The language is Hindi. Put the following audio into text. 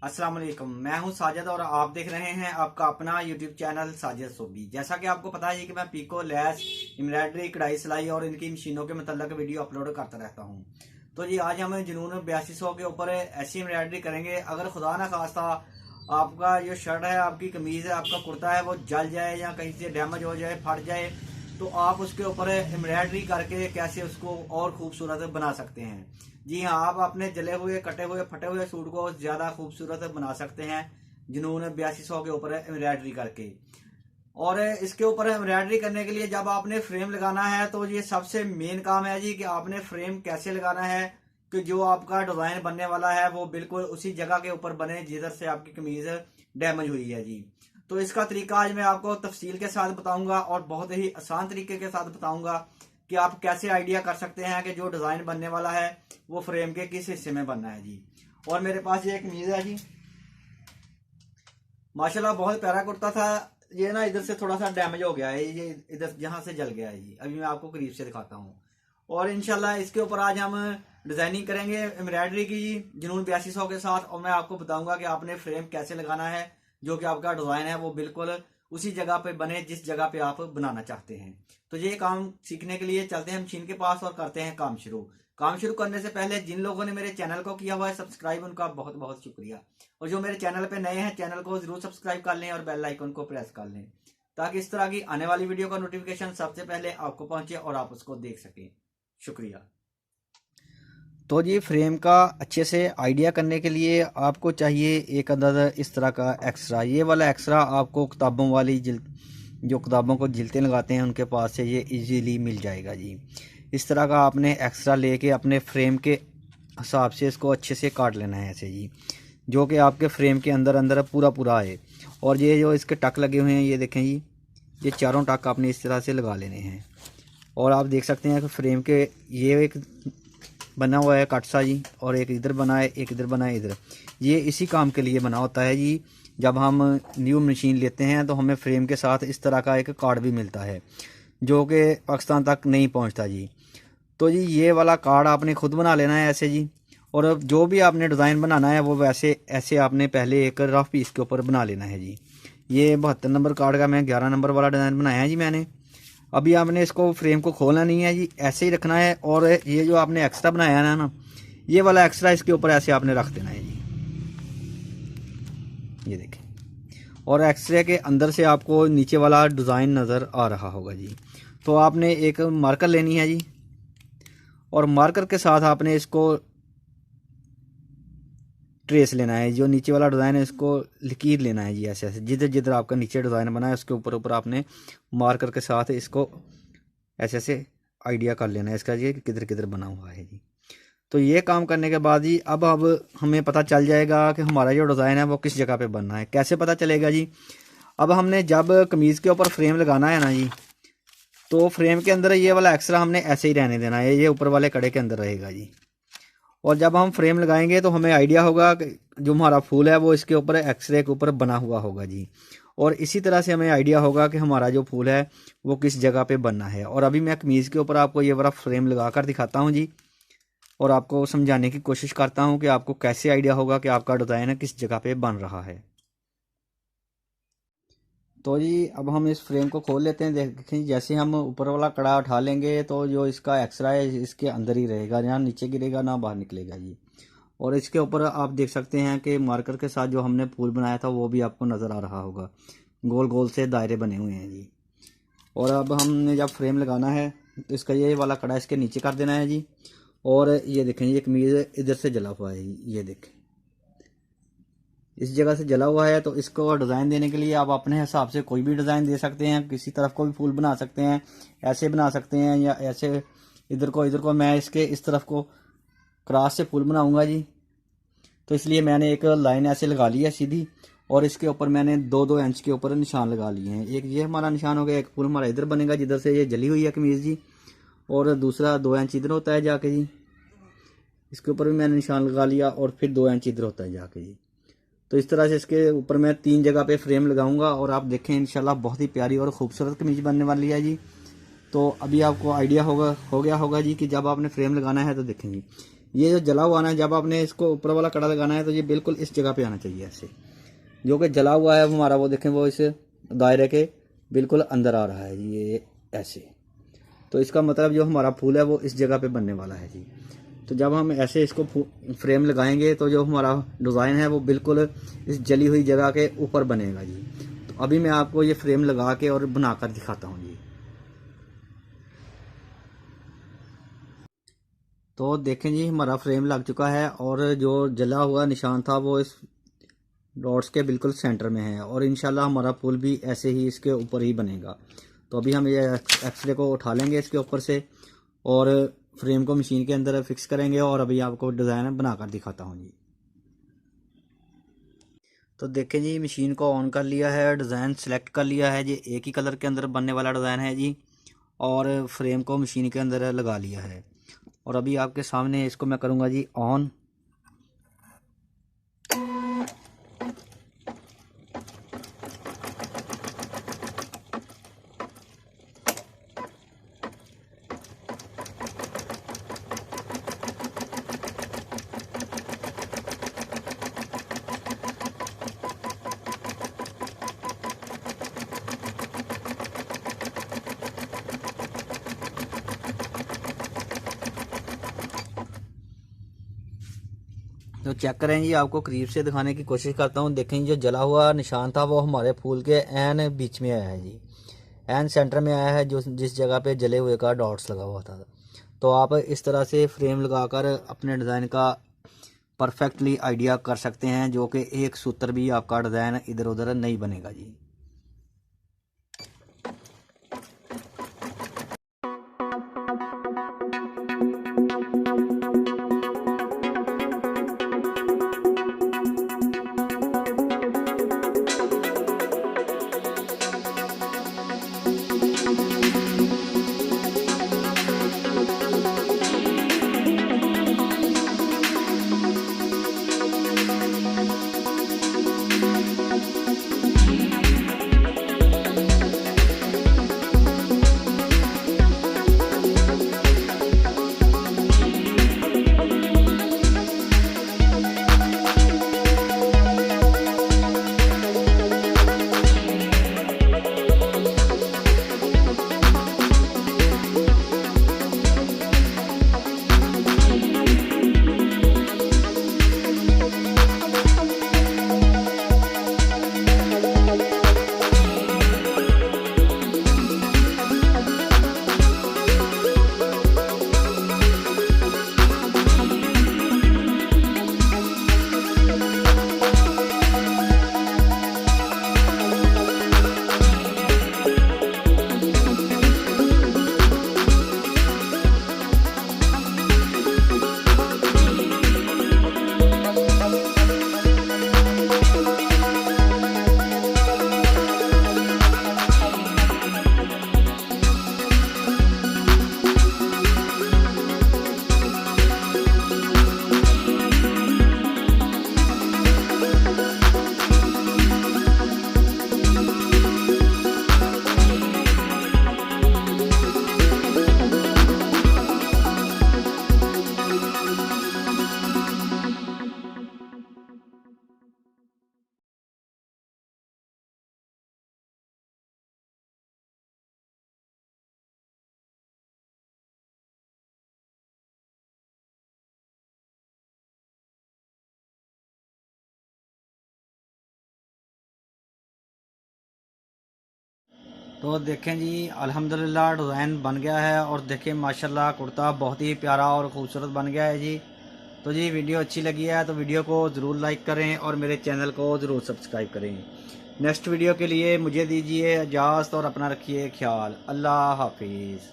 अस्सलाम वालेकुम। मैं हूं साजिद और आप देख रहे हैं आपका अपना यूट्यूब चैनल साजिद सोबी। जैसा कि आपको पता है कि मैं पीको, लैस, एम्ब्रॉयडरी, कढ़ाई, सिलाई और इनकी मशीनों के मतलब वीडियो अपलोड करता रहता हूं। तो जी आज हम जुनून 8200 के ऊपर ऐसी एम्ब्रॉयडरी करेंगे। अगर खुदा ना खास्ता आपका जो शर्ट है, आपकी कमीज है, आपका कुर्ता है वो जल जाए या कहीं से डैमेज हो जाए, फट जाए, तो आप उसके ऊपर एम्ब्रॉयडरी करके कैसे उसको और खूबसूरत बना सकते हैं। जी हाँ, आप अपने जले हुए, कटे हुए, फटे हुए सूट को ज्यादा खूबसूरत बना सकते हैं जुनून 8200 के ऊपर एम्ब्रॉयडरी करके। और इसके ऊपर एम्ब्रॉयडरी करने के लिए जब आपने फ्रेम लगाना है तो ये सबसे मेन काम है जी कि आपने फ्रेम कैसे लगाना है कि जो आपका डिजाइन बनने वाला है वो बिल्कुल उसी जगह के ऊपर बने जिधर से आपकी कमीज डैमेज हुई है जी। तो इसका तरीका आज मैं आपको तफसील के साथ बताऊंगा और बहुत ही आसान तरीके के साथ बताऊंगा कि आप कैसे आइडिया कर सकते हैं कि जो डिजाइन बनने वाला है वो फ्रेम के किस हिस्से में बनना है जी। और मेरे पास ये कमीज है जी, माशाल्लाह बहुत प्यारा कुर्ता था। ये ना इधर से थोड़ा सा डैमेज हो गया है, ये इधर जहां से जल गया है जी। अभी मैं आपको करीब से दिखाता हूँ। और इंशाल्लाह इसके ऊपर आज हम डिजाइनिंग करेंगे एम्ब्रॉयडरी की जी जुनून 8200 के साथ। और मैं आपको बताऊंगा कि आपने फ्रेम कैसे लगाना है जो कि आपका डिजाइन है वो बिल्कुल उसी जगह पे बने जिस जगह पे आप बनाना चाहते हैं। तो ये काम सीखने के लिए चलते हैं मशीन के पास और करते हैं काम शुरू। काम शुरू करने से पहले जिन लोगों ने मेरे चैनल को किया हुआ है सब्सक्राइब, उनका बहुत बहुत शुक्रिया। और जो मेरे चैनल पे नए हैं चैनल को जरूर सब्सक्राइब कर लें और बेल आइकन को प्रेस कर लें ताकि इस तरह की आने वाली वीडियो का नोटिफिकेशन सबसे पहले आपको पहुंचे और आप उसको देख सकें। शुक्रिया। तो जी फ्रेम का अच्छे से आइडिया करने के लिए आपको चाहिए एक अंदर इस तरह का एक्स्ट्रा। ये वाला एक्स्ट्रा आपको किताबों वाली जो किताबों को जिलते लगाते हैं उनके पास से ये इजीली मिल जाएगा जी। इस तरह का आपने एक्स्ट्रा लेके अपने फ्रेम के हिसाब से इसको अच्छे से काट लेना है ऐसे जी, जो कि आपके फ्रेम के अंदर अंदर पूरा पूरा आए। और ये जो इसके टक लगे हुए हैं ये देखें जी, ये चारों टक आपने इस तरह से लगा लेने हैं। और आप देख सकते हैं कि फ्रेम के ये एक बना हुआ है कट सा जी, और एक इधर बना है, एक इधर बना है इधर। ये इसी काम के लिए बना होता है जी। जब हम न्यू मशीन लेते हैं तो हमें फ्रेम के साथ इस तरह का एक कार्ड भी मिलता है जो कि पाकिस्तान तक नहीं पहुंचता जी। तो जी ये वाला कार्ड आपने खुद बना लेना है ऐसे जी। और जो भी आपने डिज़ाइन बनाना है वो वैसे ऐसे आपने पहले एक रफ पीस के ऊपर बना लेना है जी। ये 72 नंबर कार्ड का मैं 11 नंबर वाला डिज़ाइन बनाया है जी मैंने। अभी आपने इसको फ्रेम को खोलना नहीं है जी, ऐसे ही रखना है। और ये जो आपने एक्स्ट्रा बनाया है ना, ये वाला एक्स्ट्रा इसके ऊपर ऐसे आपने रख देना है जी। ये देखें, और एक्स्ट्रा के अंदर से आपको नीचे वाला डिज़ाइन नज़र आ रहा होगा जी। तो आपने एक मार्कर लेनी है जी, और मार्कर के साथ आपने इसको ट्रेस लेना है। जो नीचे वाला डिज़ाइन है इसको लकीर लेना है जी, ऐसे ऐसे जिधर जिधर आपका नीचे डिज़ाइन बना है उसके ऊपर ऊपर आपने मार्कर के साथ इसको ऐसे ऐसे आइडिया कर लेना है इसका जी किधर किधर बना हुआ है जी। तो ये काम करने के बाद जी अब हमें पता चल जाएगा कि हमारा जो डिज़ाइन है वो किस जगह पे बनना है। कैसे पता चलेगा जी? अब हमने जब कमीज़ के ऊपर फ्रेम लगाना है ना जी, तो फ्रेम के अंदर ये वाला एक्स्ट्रा हमने ऐसे ही रहने देना है, ये ऊपर वाले कड़े के अंदर रहेगा जी। और जब हम फ्रेम लगाएंगे तो हमें आइडिया होगा कि जो हमारा फूल है वो इसके ऊपर एक्सरे के ऊपर बना हुआ होगा जी। और इसी तरह से हमें आइडिया होगा कि हमारा जो फूल है वो किस जगह पे बनना है। और अभी मैं कमीज़ के ऊपर आपको ये वाला फ्रेम लगा कर दिखाता हूँ जी, और आपको समझाने की कोशिश करता हूँ कि आपको कैसे आइडिया होगा कि आपका डिज़ाइन किस जगह पे बन रहा है। तो जी अब हम इस फ्रेम को खोल लेते हैं। देखें जैसे हम ऊपर वाला कड़ा उठा लेंगे तो जो इसका एक्स्ट्रा है इसके अंदर ही रहेगा, यहाँ नीचे गिरेगा ना बाहर निकलेगा जी। और इसके ऊपर आप देख सकते हैं कि मार्कर के साथ जो हमने फूल बनाया था वो भी आपको नज़र आ रहा होगा, गोल गोल से दायरे बने हुए हैं जी। और अब हमने जब फ्रेम लगाना है तो इसका ये वाला कड़ा इसके नीचे कर देना है जी। और ये देखें ये कमीज़ इधर से जला हुआ है, ये देखें इस जगह से जला हुआ है। तो इसको डिज़ाइन देने के लिए आप अपने हिसाब से कोई भी डिज़ाइन दे सकते हैं, किसी तरफ को भी फूल बना सकते हैं, ऐसे बना सकते हैं या ऐसे इधर को मैं इसके इस तरफ को क्रॉस से फूल बनाऊंगा जी। तो इसलिए मैंने एक लाइन ऐसे लगा ली है सीधी, और इसके ऊपर मैंने 2-2 इंच के ऊपर निशान लगा लिए हैं। एक ये हमारा निशान हो गया, एक फूल हमारा इधर बनेगा जिधर से ये जली हुई है कमीज़ जी, और दूसरा 2 इंच इधर होता है जाके जी, इसके ऊपर भी मैंने निशान लगा लिया, और फिर 2 इंच इधर होता है जाके जी। तो इस तरह से इसके ऊपर मैं 3 जगह पे फ्रेम लगाऊंगा और आप देखें इंशाल्लाह बहुत ही प्यारी और खूबसूरत कमीज बनने वाली है जी। तो अभी आपको आइडिया हो गया होगा जी कि जब आपने फ्रेम लगाना है तो देखें जी ये जो जला हुआ ना, जब आपने इसको ऊपर वाला कड़ा लगाना है तो ये बिल्कुल इस जगह पे आना चाहिए ऐसे। जो कि जला हुआ है हमारा, वो देखें वो इस दायरे के बिल्कुल अंदर आ रहा है जी, ये ऐसे। तो इसका मतलब जो हमारा फूल है वो इस जगह पे बनने वाला है जी। तो जब हम ऐसे इसको फ्रेम लगाएंगे तो जो हमारा डिज़ाइन है वो बिल्कुल इस जली हुई जगह के ऊपर बनेगा जी। तो अभी मैं आपको ये फ्रेम लगा के और बनाकर दिखाता हूँ जी। तो देखें जी, हमारा फ्रेम लग चुका है और जो जला हुआ निशान था वो इस डॉट्स के बिल्कुल सेंटर में है, और इंशाल्लाह हमारा फूल भी ऐसे ही इसके ऊपर ही बनेगा। तो अभी हम ये एक्सरे को उठा लेंगे इसके ऊपर से और फ्रेम को मशीन के अंदर फिक्स करेंगे, और अभी आपको डिज़ाइन बनाकर दिखाता हूँ जी। तो देखें जी, मशीन को ऑन कर लिया है, डिज़ाइन सेलेक्ट कर लिया है जी। एक ही कलर के अंदर बनने वाला डिज़ाइन है जी, और फ्रेम को मशीन के अंदर लगा लिया है। और अभी आपके सामने इसको मैं करूँगा जी ऑन। तो चेक करें जी, आपको करीब से दिखाने की कोशिश करता हूँ। देखें जो जला हुआ निशान था वो हमारे फूल के एन बीच में आया है जी, एन सेंटर में आया है, जो जिस जगह पे जले हुए का डॉट्स लगा हुआ था। तो आप इस तरह से फ्रेम लगाकर अपने डिज़ाइन का परफेक्टली आइडिया कर सकते हैं, जो कि एक सूत्र भी आपका डिज़ाइन इधर उधर नहीं बनेगा जी। तो देखें जी, अल्हम्दुलिल्लाह डिज़ाइन बन गया है, और देखें माशाल्लाह कुर्ता बहुत ही प्यारा और ख़ूबसूरत बन गया है जी। तो जी वीडियो अच्छी लगी है तो वीडियो को ज़रूर लाइक करें और मेरे चैनल को ज़रूर सब्सक्राइब करें। नेक्स्ट वीडियो के लिए मुझे दीजिए इजाज़त और अपना रखिए ख्याल। अल्लाह हाफिज़।